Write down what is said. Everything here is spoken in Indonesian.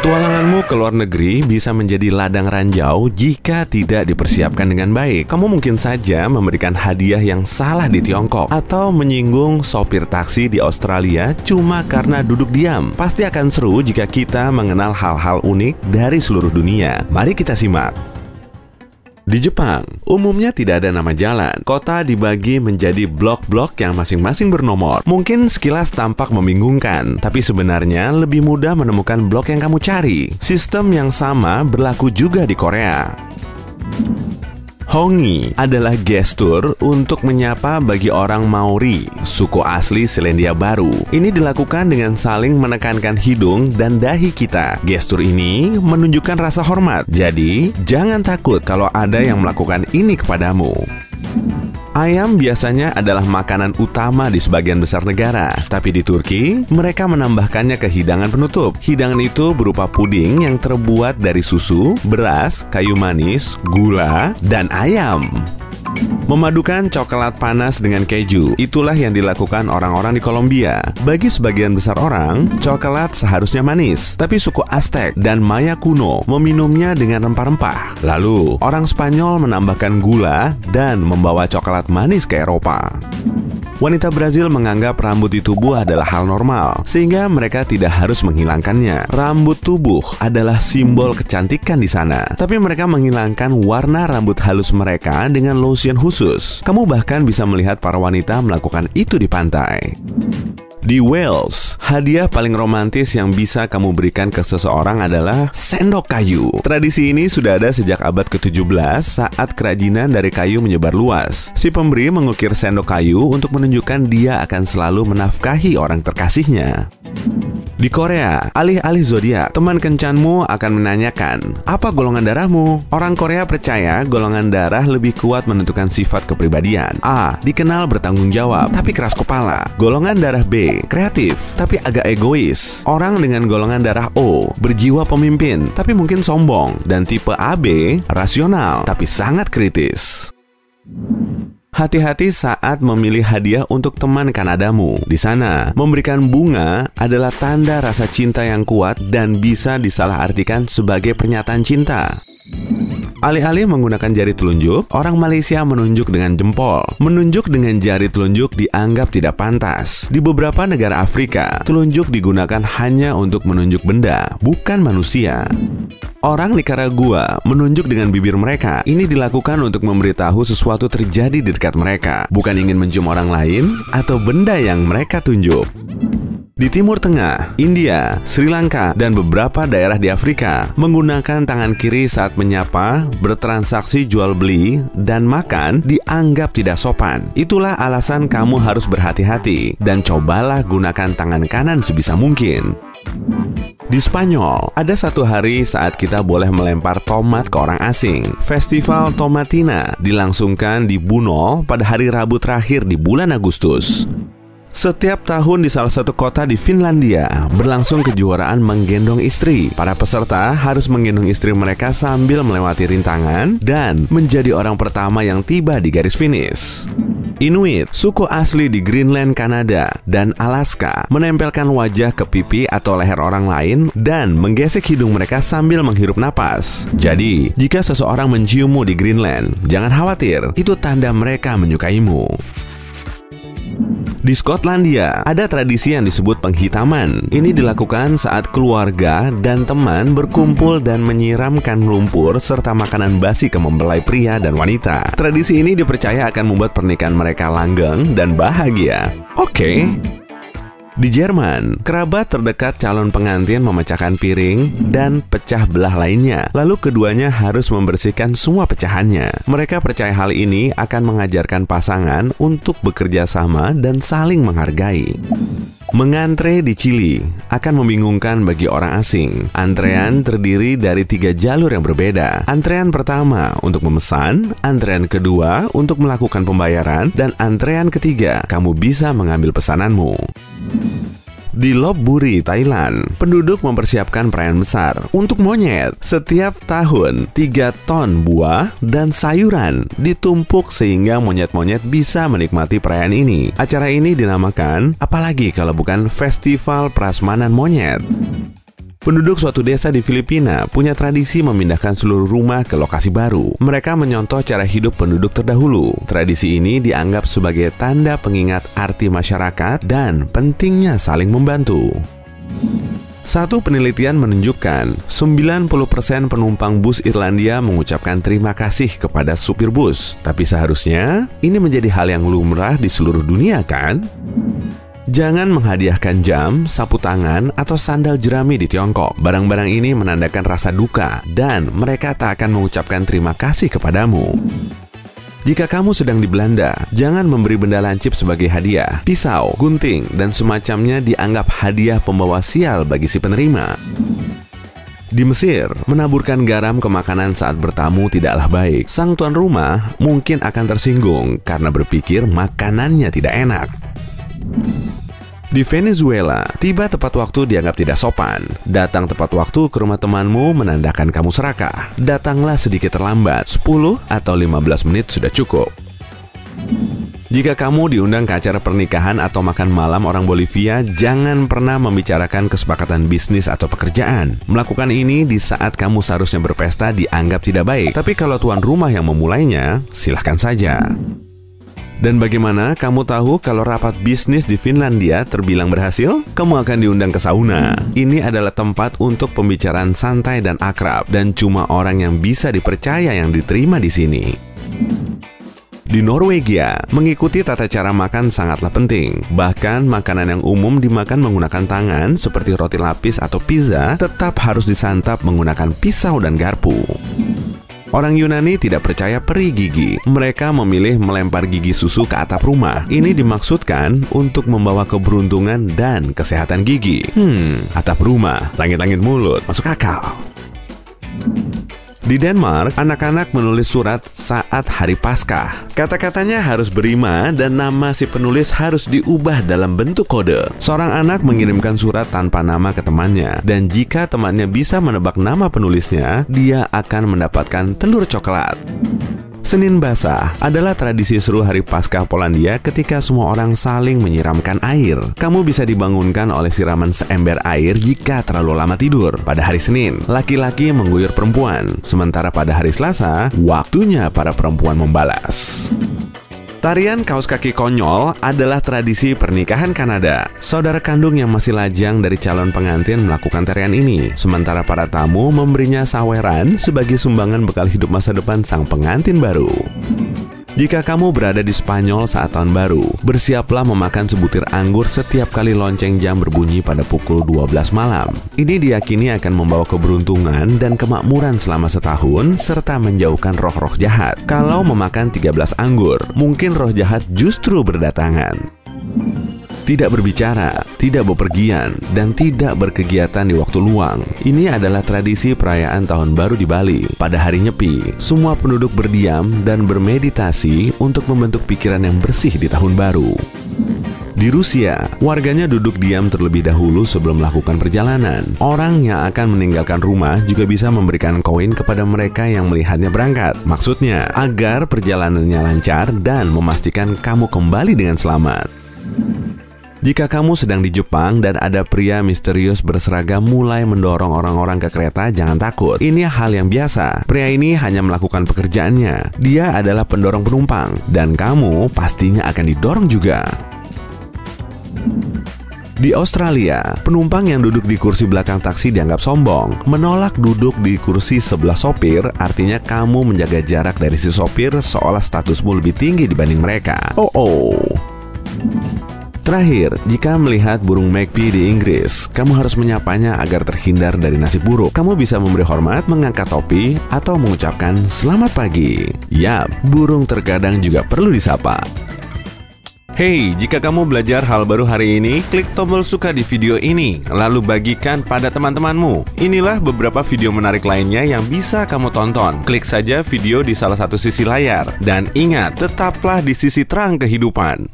Petualanganmu ke luar negeri bisa menjadi ladang ranjau jika tidak dipersiapkan dengan baik. Kamu mungkin saja memberikan hadiah yang salah di Tiongkok atau menyinggung sopir taksi di Australia cuma karena duduk diam. Pasti akan seru jika kita mengenal hal-hal unik dari seluruh dunia. Mari kita simak. Di Jepang, umumnya tidak ada nama jalan. Kota dibagi menjadi blok-blok yang masing-masing bernomor. Mungkin sekilas tampak membingungkan, tapi sebenarnya lebih mudah menemukan blok yang kamu cari. Sistem yang sama berlaku juga di Korea. Hongi adalah gestur untuk menyapa bagi orang Maori, suku asli Selandia Baru. Ini dilakukan dengan saling menekankan hidung dan dahi kita. Gestur ini menunjukkan rasa hormat, jadi jangan takut kalau ada yang melakukan ini kepadamu. Ayam biasanya adalah makanan utama di sebagian besar negara, tapi di Turki, mereka menambahkannya ke hidangan penutup. Hidangan itu berupa puding yang terbuat dari susu, beras, kayu manis, gula, dan ayam. Memadukan coklat panas dengan keju, itulah yang dilakukan orang-orang di Kolombia. Bagi sebagian besar orang, coklat seharusnya manis, tapi suku Aztec dan Maya kuno meminumnya dengan rempah-rempah. Lalu, orang Spanyol menambahkan gula dan membawa coklat manis ke Eropa. Wanita Brazil menganggap rambut di tubuh adalah hal normal, sehingga mereka tidak harus menghilangkannya. Rambut tubuh adalah simbol kecantikan di sana, tapi mereka menghilangkan warna rambut halus mereka dengan lotion khusus. Kamu bahkan bisa melihat para wanita melakukan itu di pantai. Di Wales, hadiah paling romantis yang bisa kamu berikan ke seseorang adalah sendok kayu. Tradisi ini sudah ada sejak abad ke-17 saat kerajinan dari kayu menyebar luas. Si pemberi mengukir sendok kayu untuk menunjukkan dia akan selalu menafkahi orang terkasihnya. Di Korea, alih-alih zodiak, teman kencanmu akan menanyakan, apa golongan darahmu? Orang Korea percaya golongan darah lebih kuat menentukan sifat kepribadian. A. Dikenal bertanggung jawab, tapi keras kepala. Golongan darah B. Kreatif, tapi agak egois. Orang dengan golongan darah O. Berjiwa pemimpin, tapi mungkin sombong. Dan tipe AB. Rasional, tapi sangat kritis. Hati-hati saat memilih hadiah untuk teman Kanadamu. Di sana, memberikan bunga adalah tanda rasa cinta yang kuat dan bisa disalahartikan sebagai pernyataan cinta. Alih-alih menggunakan jari telunjuk, orang Malaysia menunjuk dengan jempol. Menunjuk dengan jari telunjuk dianggap tidak pantas. Di beberapa negara Afrika, telunjuk digunakan hanya untuk menunjuk benda, bukan manusia. Orang Nicaragua menunjuk dengan bibir mereka. Ini dilakukan untuk memberitahu sesuatu terjadi di dekat mereka, bukan ingin mencium orang lain atau benda yang mereka tunjuk. Di Timur Tengah, India, Sri Lanka, dan beberapa daerah di Afrika menggunakan tangan kiri saat menyapa, bertransaksi jual beli, dan makan dianggap tidak sopan. Itulah alasan kamu harus berhati-hati dan cobalah gunakan tangan kanan sebisa mungkin. Di Spanyol, ada satu hari saat kita boleh melempar tomat ke orang asing. Festival Tomatina dilangsungkan di Bunol pada hari Rabu terakhir di bulan Agustus. Setiap tahun di salah satu kota di Finlandia berlangsung kejuaraan menggendong istri. Para peserta harus menggendong istri mereka sambil melewati rintangan dan menjadi orang pertama yang tiba di garis finish. Inuit, suku asli di Greenland, Kanada, dan Alaska menempelkan wajah ke pipi atau leher orang lain dan menggesek hidung mereka sambil menghirup napas. Jadi, jika seseorang menciummu di Greenland, jangan khawatir, itu tanda mereka menyukaimu. Di Skotlandia, ada tradisi yang disebut penghitaman. Ini dilakukan saat keluarga dan teman berkumpul dan menyiramkan lumpur serta makanan basi ke mempelai pria dan wanita. Tradisi ini dipercaya akan membuat pernikahan mereka langgeng dan bahagia. Oke. Di Jerman, kerabat terdekat calon pengantin memecahkan piring dan pecah belah lainnya. Lalu keduanya harus membersihkan semua pecahannya. Mereka percaya hal ini akan mengajarkan pasangan untuk bekerja sama dan saling menghargai. Mengantre di Chili akan membingungkan bagi orang asing. Antrean terdiri dari 3 jalur yang berbeda. Antrean pertama untuk memesan, antrean kedua untuk melakukan pembayaran, dan antrean ketiga kamu bisa mengambil pesananmu. Di Lopburi, Thailand, penduduk mempersiapkan perayaan besar untuk monyet. Setiap tahun, 3 ton buah dan sayuran ditumpuk sehingga monyet-monyet bisa menikmati perayaan ini. Acara ini dinamakan, apalagi kalau bukan Festival Prasmanan Monyet. Penduduk suatu desa di Filipina punya tradisi memindahkan seluruh rumah ke lokasi baru. Mereka menyontoh cara hidup penduduk terdahulu. Tradisi ini dianggap sebagai tanda pengingat arti masyarakat dan pentingnya saling membantu. Satu penelitian menunjukkan 90% penumpang bus Irlandia mengucapkan terima kasih kepada supir bus. Tapi seharusnya ini menjadi hal yang lumrah di seluruh dunia, kan? Jangan menghadiahkan jam, sapu tangan, atau sandal jerami di Tiongkok. Barang-barang ini menandakan rasa duka dan mereka tak akan mengucapkan terima kasih kepadamu. Jika kamu sedang di Belanda, jangan memberi benda lancip sebagai hadiah. Pisau, gunting, dan semacamnya dianggap hadiah pembawa sial bagi si penerima. Di Mesir, menaburkan garam ke makanan saat bertamu tidaklah baik. Sang tuan rumah mungkin akan tersinggung karena berpikir makanannya tidak enak. Di Venezuela, tiba tepat waktu dianggap tidak sopan. Datang tepat waktu ke rumah temanmu menandakan kamu serakah. Datanglah sedikit terlambat, 10 atau 15 menit sudah cukup. Jika kamu diundang ke acara pernikahan atau makan malam orang Bolivia, jangan pernah membicarakan kesepakatan bisnis atau pekerjaan. Melakukan ini di saat kamu seharusnya berpesta dianggap tidak baik. Tapi kalau tuan rumah yang memulainya, silahkan saja. Dan bagaimana kamu tahu kalau rapat bisnis di Finlandia terbilang berhasil? Kamu akan diundang ke sauna. Ini adalah tempat untuk pembicaraan santai dan akrab, dan cuma orang yang bisa dipercaya yang diterima di sini. Di Norwegia, mengikuti tata cara makan sangatlah penting. Bahkan makanan yang umum dimakan menggunakan tangan seperti roti lapis atau pizza tetap harus disantap menggunakan pisau dan garpu. Orang Yunani tidak percaya peri gigi. Mereka memilih melempar gigi susu ke atap rumah. Ini dimaksudkan untuk membawa keberuntungan dan kesehatan gigi. Atap rumah, langit-langit mulut, masuk akal. Di Denmark, anak-anak menulis surat saat hari Paskah. Kata-katanya harus berima dan nama si penulis harus diubah dalam bentuk kode. Seorang anak mengirimkan surat tanpa nama ke temannya, dan jika temannya bisa menebak nama penulisnya, dia akan mendapatkan telur coklat. Senin basah adalah tradisi seru hari Paskah Polandia ketika semua orang saling menyiramkan air. Kamu bisa dibangunkan oleh siraman seember air jika terlalu lama tidur. Pada hari Senin, laki-laki mengguyur perempuan. Sementara pada hari Selasa, waktunya para perempuan membalas. Tarian kaos kaki konyol adalah tradisi pernikahan Kanada. Saudara kandung yang masih lajang dari calon pengantin melakukan tarian ini, sementara para tamu memberinya saweran sebagai sumbangan bekal hidup masa depan sang pengantin baru. Jika kamu berada di Spanyol saat tahun baru, bersiaplah memakan sebutir anggur setiap kali lonceng jam berbunyi pada pukul 12 malam. Ini diyakini akan membawa keberuntungan dan kemakmuran selama setahun, serta menjauhkan roh-roh jahat. Kalau memakan 13 anggur, mungkin roh jahat justru berdatangan. Tidak berbicara, tidak bepergian, dan tidak berkegiatan di waktu luang. Ini adalah tradisi perayaan tahun baru di Bali. Pada hari Nyepi, semua penduduk berdiam dan bermeditasi untuk membentuk pikiran yang bersih di tahun baru. Di Rusia, warganya duduk diam terlebih dahulu sebelum melakukan perjalanan. Orang yang akan meninggalkan rumah juga bisa memberikan koin kepada mereka yang melihatnya berangkat. Maksudnya, agar perjalanannya lancar dan memastikan kamu kembali dengan selamat. Jika kamu sedang di Jepang dan ada pria misterius berseragam mulai mendorong orang-orang ke kereta, jangan takut. Ini hal yang biasa. Pria ini hanya melakukan pekerjaannya. Dia adalah pendorong penumpang, dan kamu pastinya akan didorong juga. Di Australia, penumpang yang duduk di kursi belakang taksi dianggap sombong. Menolak duduk di kursi sebelah sopir artinya kamu menjaga jarak dari si sopir seolah statusmu lebih tinggi dibanding mereka. Terakhir, jika melihat burung magpie di Inggris, kamu harus menyapanya agar terhindar dari nasib buruk. Kamu bisa memberi hormat, mengangkat topi, atau mengucapkan selamat pagi. Yap, burung terkadang juga perlu disapa. Hey, jika kamu belajar hal baru hari ini, klik tombol suka di video ini, lalu bagikan pada teman-temanmu. Inilah beberapa video menarik lainnya yang bisa kamu tonton. Klik saja video di salah satu sisi layar. Dan ingat, tetaplah di sisi terang kehidupan.